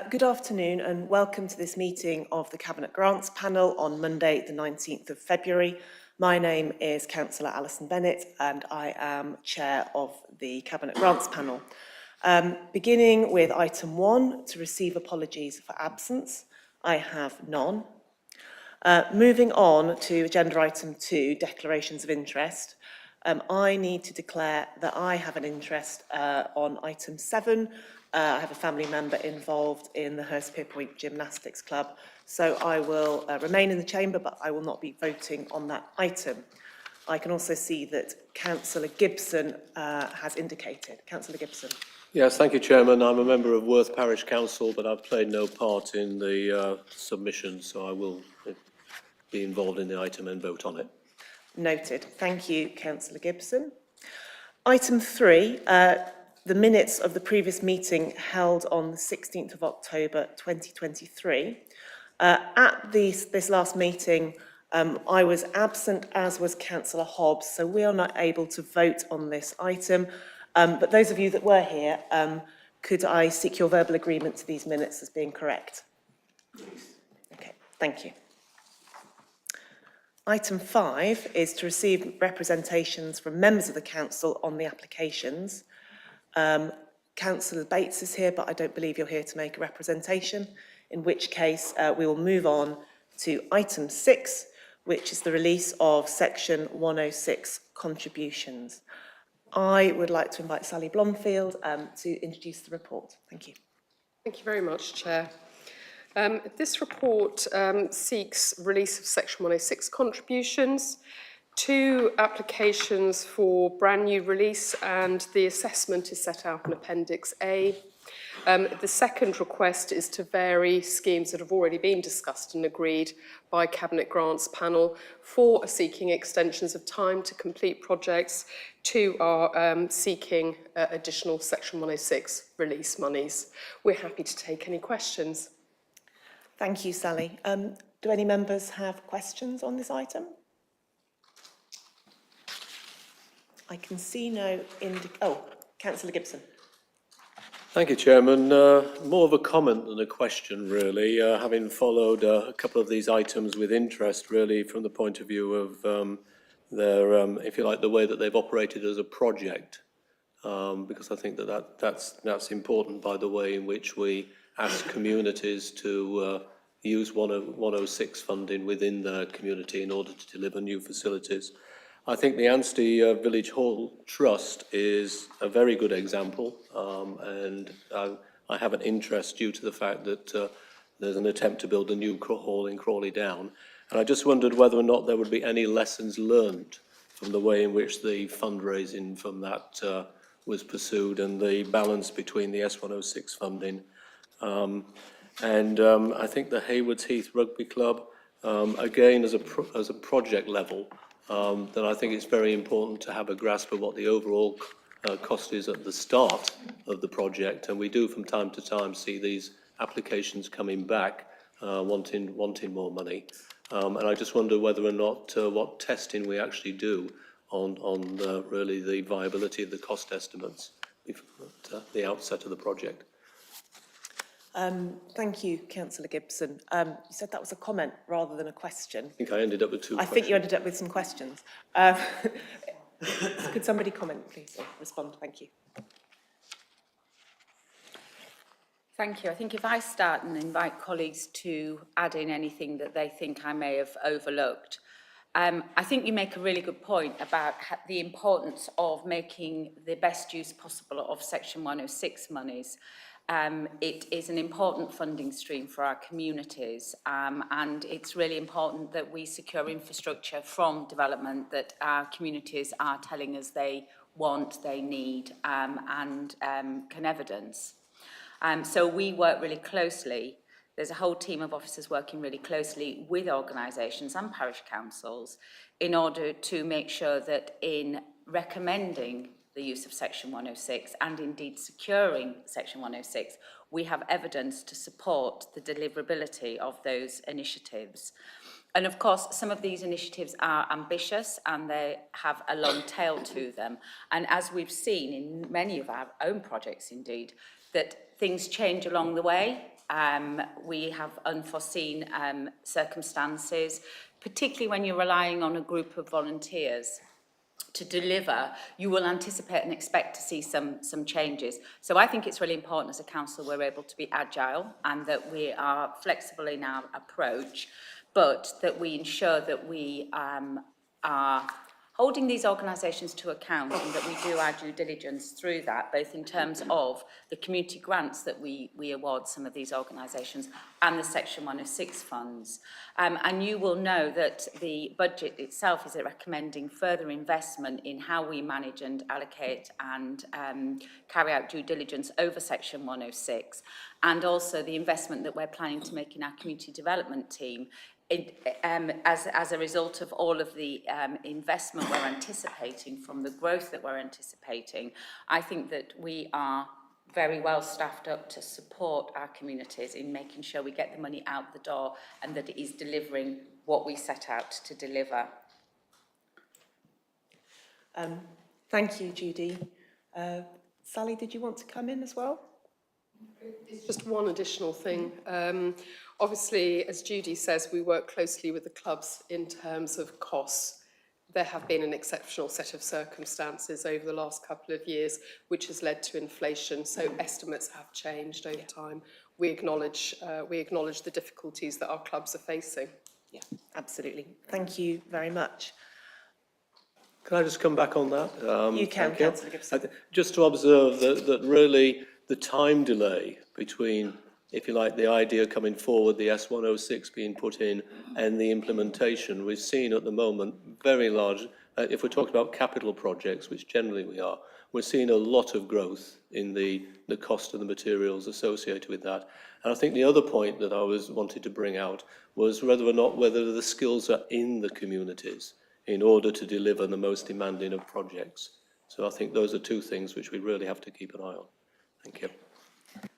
Good afternoon and welcome to this meeting of the Cabinet Grants Panel on Monday the 19th of February. My name is Councillor Alison Bennett and I am Chair of the Cabinet Grants Panel. Beginning with item 1, to receive apologies for absence. I have none. Moving on to agenda item 2, declarations of interest. I need to declare that I have an interest on item 7. I have a family member involved in the Hurstpierpoint Gymnastics Club, so I will remain in the chamber, but I will not be voting on that item. I can also see that Councillor Gibson has indicated. Councillor Gibson. Yes, thank you, Chairman. I'm a member of Worth Parish Council, but I've played no part in the submission, so I will be involved in the item and vote on it. Noted. Thank you, Councillor Gibson. Item 3, the minutes of the previous meeting held on the 16th of October 2023. At this last meeting, I was absent, as was Councillor Hobbs, so we are not able to vote on this item. But those of you that were here, could I seek your verbal agreement to these minutes as being correct? Okay, thank you. Item 5 is to receive representations from members of the council on the applications. Councillor Bates is here, but I don't believe you're here to make a representation, in which case we will move on to item 6, which is the release of section 106 contributions. I would like to invite Sally Blomfield to introduce the report. Thank you. Thank you very much, Chair. This report seeks release of Section 106 contributions, 2 applications for brand new release, and the assessment is set out in Appendix A. The second request is to vary schemes that have already been discussed and agreed by Cabinet Grants Panel. 4 are seeking extensions of time to complete projects. 2 are seeking additional Section 106 release monies. We're happy to take any questions. Thank you, Sally. Do any members have questions on this item? I can see no Councillor Gibson. Thank you, Chairman. More of a comment than a question, really, having followed a couple of these items with interest, really, from the point of view of their, if you like, the way that they've operated as a project, because I think that's important by the way in which we ask communities to use 106 funding within their community in order to deliver new facilities. I think the Anstey Village Hall Trust is a very good example, and I have an interest due to the fact that there's an attempt to build a new hall in Crawley Down. And I just wondered whether or not there would be any lessons learned from the way in which the fundraising from that was pursued and the balance between the S106 funding. I think the Haywards Heath Rugby Club, again, as a project level, then I think it's very important to have a grasp of what the overall cost is at the start of the project. And we do from time to time see these applications coming back, wanting more money. And I just wonder whether or not what testing we actually do on really the viability of the cost estimates at the outset of the project. Thank you, Councillor Gibson. You said that was a comment rather than a question. I think I ended up with 2 questions. I think you ended up with some questions. Could somebody comment, please, or respond? Thank you. Thank you. I think if I start and invite colleagues to add in anything that they think I may have overlooked. I think you make a really good point about the importance of making the best use possible of Section 106 monies. It is an important funding stream for our communities, and it's really important that we secure infrastructure from development that our communities are telling us they want, they need, and can evidence. So we work really closely. There's a whole team of officers working really closely with organisations and parish councils in order to make sure that in recommending the use of Section 106 and indeed securing Section 106, we have evidence to support the deliverability of those initiatives. And of course, some of these initiatives are ambitious and they have a long tail to them. And as we've seen in many of our own projects indeed, that things change along the way. we have unforeseen circumstances, particularly when you're relying on a group of volunteers to deliver, you will anticipate and expect to see some changes. So I think it's really important as a council we're able to be agile and that we are flexible in our approach, but that we ensure that we are holding these organisations to account and that we do our due diligence through that, both in terms of the community grants that we award some of these organisations and the Section 106 funds. And you will know that the budget itself is recommending further investment in how we manage and allocate and carry out due diligence over Section 106, and also the investment that we're planning to make in our community development team. As a result of all of the investment we're anticipating from the growth that we're anticipating, I think that we are very well staffed up to support our communities in making sure we get the money out the door and that it is delivering what we set out to deliver. Thank you, Judy. Sally, did you want to come in as well? It's just one additional thing. Obviously, as Judy says, we work closely with the clubs in terms of costs. There have been an exceptional set of circumstances over the last couple of years, which has led to inflation. So estimates have changed over time. We acknowledge the difficulties that our clubs are facing. Yeah, absolutely. Thank you very much. Can I just come back on that? You can, thank you. Councillor Gibson. Just to observe that really the time delay between, if you like, the idea coming forward, the S106 being put in, and the implementation, we've seen at the moment very large, if we're talking about capital projects, which generally we are, we're seeing a lot of growth in the cost of the materials associated with that. And I think the other point that I wanted to bring out was whether the skills are in the communities in order to deliver the most demanding of projects. So I think those are two things which we really have to keep an eye on. Thank you.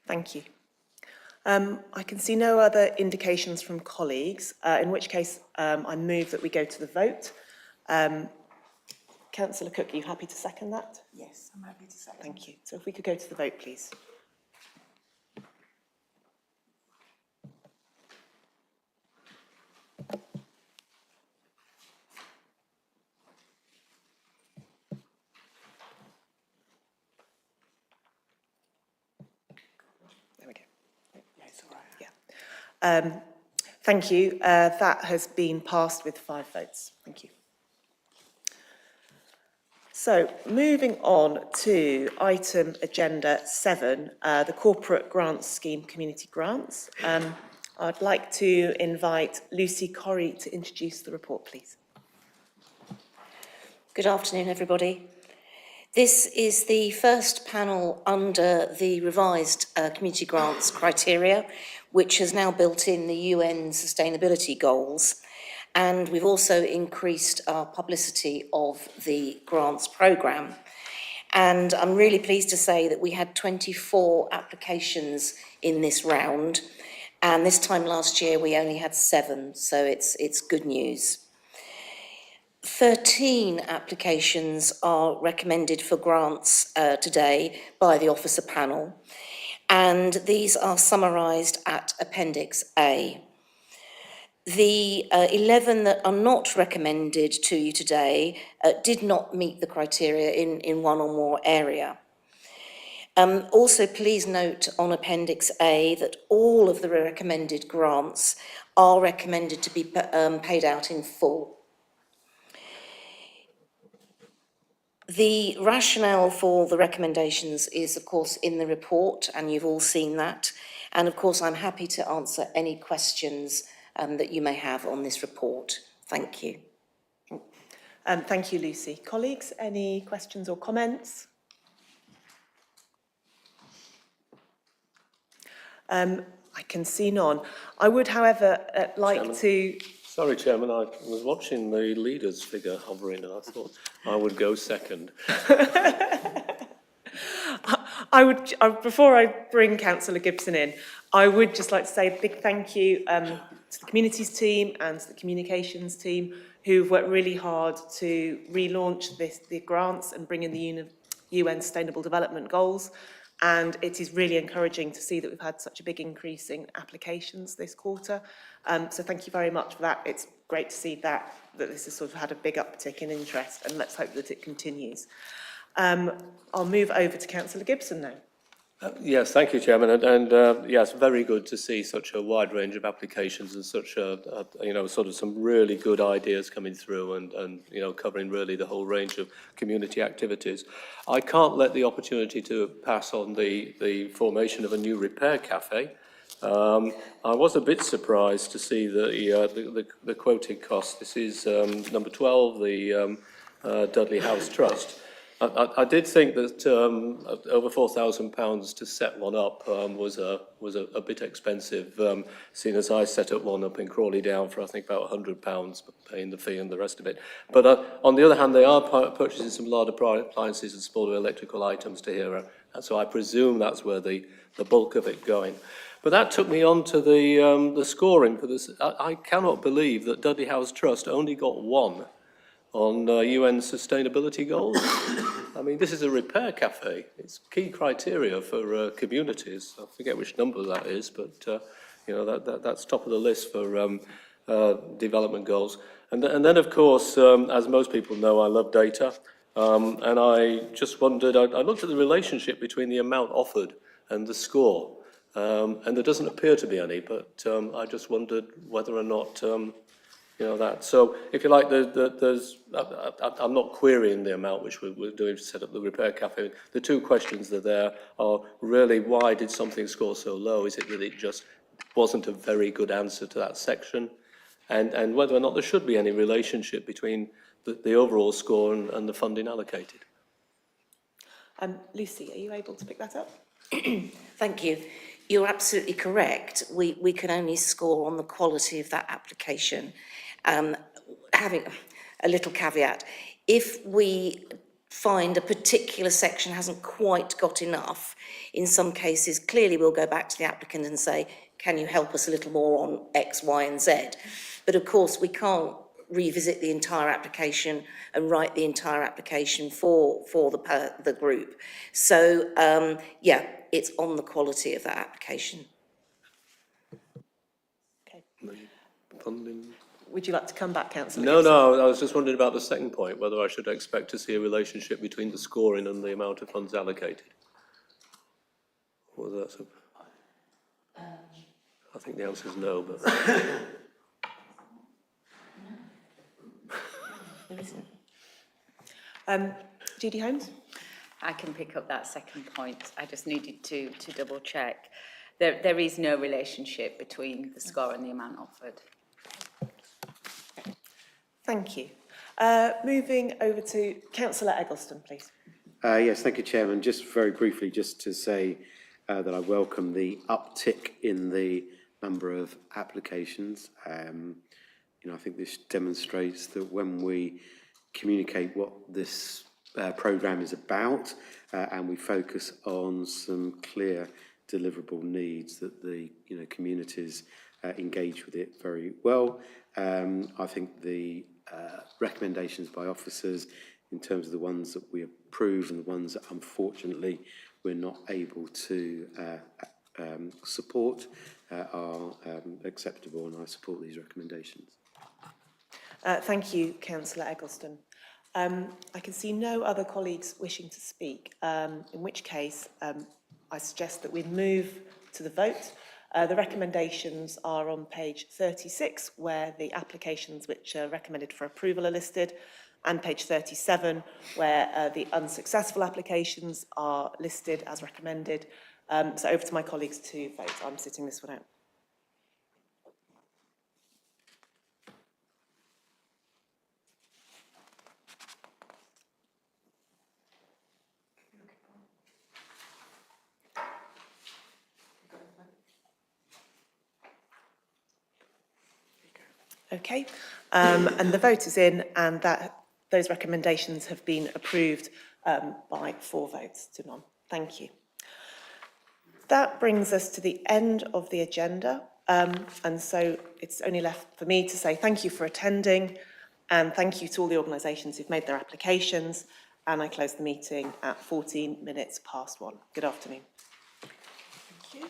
Thank you. I can see no other indications from colleagues, in which case I move that we go to the vote. Councillor Cook, are you happy to second that? Yes, I'm happy to second. Thank you. So if we could go to the vote, please. There we go. Yeah, it's all right. Yeah. Thank you. That has been passed with 5 votes. Thank you. So moving on to item agenda 7, the Corporate Grants Scheme Community Grants. I'd like to invite Lucy Corrie to introduce the report, please. Good afternoon, everybody. This is the first panel under the revised community grants criteria, which has now built in the UN sustainability goals. And we've also increased our publicity of the grants programme. And I'm really pleased to say that we had 24 applications in this round. And this time last year, we only had 7, so it's good news. 13 applications are recommended for grants today by the officer panel, and these are summarised at Appendix A. The 11 that are not recommended to you today did not meet the criteria in one or more area. Also, please note on Appendix A that all of the recommended grants are recommended to be paid out in full. The rationale for the recommendations is, of course, in the report, and you've all seen that. And, of course, I'm happy to answer any questions that you may have on this report. Thank you. Thank you, Lucy. Colleagues, any questions or comments? I can see none. I would, however, like Chairman. to... Sorry, Chairman, I was watching the leaders figure hovering and I thought I would go second. Before I bring Councillor Gibson in, I would just like to say a big thank you to the communities team and to the communications team who've worked really hard to relaunch the grants and bring in the UN Sustainable Development Goals. And it is really encouraging to see that we've had such a big increase in applications this quarter. So thank you very much for that. It's great to see that this has sort of had a big uptick in interest, and let's hope that it continues. I'll move over to Councillor Gibson now. Yes, thank you, Chairman. Yes, very good to see such a wide range of applications and such sort of some really good ideas coming through and covering really the whole range of community activities. I can't let the opportunity to pass on the formation of a new repair cafe. I was a bit surprised to see the quoted cost. This is number 12, the Dudley House Trust. I did think that over £4,000 to set one up was a bit expensive, seeing as I set up one up in Crawley Down for I think about £100, paying the fee and the rest of it. But on the other hand, they are purchasing some larger appliances and smaller electrical items to here, and so I presume that's where the bulk of it going. But that took me on to the scoring for this. I cannot believe that Dudley House Trust only got 1 on UN sustainability goals. I mean, this is a repair cafe. It's key criteria for communities. I forget which number that is, but that's top of the list for development goals. And then, of course, as most people know, I love data. And I just wondered, I looked at the relationship between the amount offered and the score. And there doesn't appear to be any, but I just wondered whether or not that. So, if you like, I'm not querying the amount which we're doing to set up the repair cafe. The two questions that are there are really, why did something score so low? Is it that it just wasn't a very good answer to that section? And whether or not there should be any relationship between the overall score and the funding allocated. Lucy, are you able to pick that up? Thank you. You're absolutely correct. We can only score on the quality of that application. Having a little caveat, if we find a particular section hasn't quite got enough, in some cases, clearly we'll go back to the applicant and say, can you help us a little more on X, Y, and Z? But of course, we can't revisit the entire application and write the entire application for the group. So, it's on the quality of that application. Okay. Funding. Would you like to come back, Councillor No, Gibson? no, I was just wondering about the second point, whether I should expect to see a relationship between the scoring and the amount of funds allocated. What was that? I think the answer is no, but... There isn't. Judy Holmes? I can pick up that second point. I just needed to double check. There is no relationship between the score and the amount offered. Thank you. Moving over to Councillor Eggleston, please. Yes, thank you, Chairman. Just very briefly, just to say that I welcome the uptick in the number of applications. I think this demonstrates that when we communicate what this programme is about and we focus on some clear deliverable needs, that the communities engage with it very well. I think the recommendations by officers in terms of the ones that we approve and the ones that unfortunately we're not able to support are acceptable, and I support these recommendations. Thank you, Councillor Eggleston. I can see no other colleagues wishing to speak, in which case I suggest that we move to the vote. The recommendations are on page 36, where the applications which are recommended for approval are listed, and page 37, where the unsuccessful applications are listed as recommended. So over to my colleagues to vote. I'm sitting this one out. Okay, and the vote is in, and those recommendations have been approved by 4 votes to none. Thank you. That brings us to the end of the agenda, and so it's only left for me to say thank you for attending, and thank you to all the organisations who've made their applications, and I close the meeting at 14 minutes past 1. Good afternoon. Thank you.